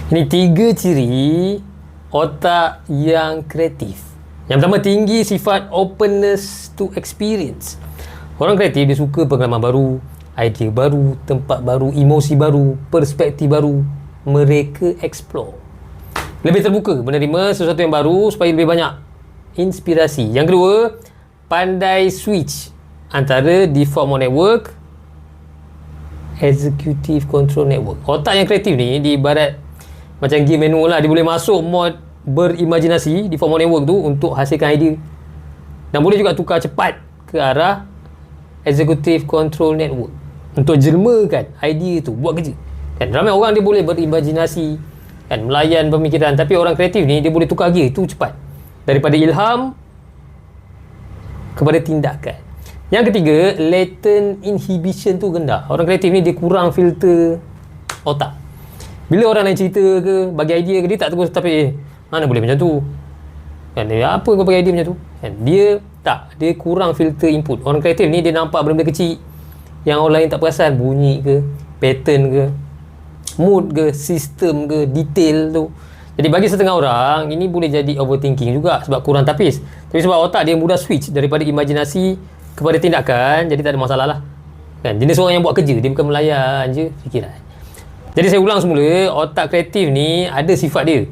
Ini 3 ciri otak yang kreatif. Yang pertama, tinggi sifat openness to experience. Orang kreatif dia suka pengalaman baru, idea baru, tempat baru, emosi baru, perspektif baru. Mereka explore. Lebih terbuka menerima sesuatu yang baru supaya lebih banyak inspirasi. Yang kedua, pandai switch antara default mode network, executive control network. Otak yang kreatif ni diibarat macam game manual lah. Dia boleh masuk mode berimajinasi, default mode network tu, untuk hasilkan idea, dan boleh juga tukar cepat ke arah executive control network untuk jelmakan idea tu buat kerja kan. Ramai orang dia boleh berimajinasi kan, melayan pemikiran, tapi orang kreatif ni dia boleh tukar gear tu cepat, daripada ilham kepada tindakan. Yang ketiga, latent inhibition tu rendah. Orang kreatif ni dia kurang filter otak. Bila orang lain cerita ke, bagi idea ke, dia tak terus tapi mana boleh macam tu kan, dia apa kau bagi idea macam tu kan. Dia tak, dia kurang filter input. Orang kreatif ni dia nampak benda-benda kecil yang orang lain tak perasan, bunyi ke, pattern ke, mood ke, sistem ke, detail tu. Jadi bagi setengah orang ini boleh jadi overthinking juga sebab kurang tapis. Tapi sebab otak dia mudah switch daripada imajinasi kepada tindakan, jadi tak ada masalah lah kan. Jenis orang yang buat kerja, dia bukan melayan je fikiran. Jadi saya ulang semula, otak kreatif ni ada sifat dia.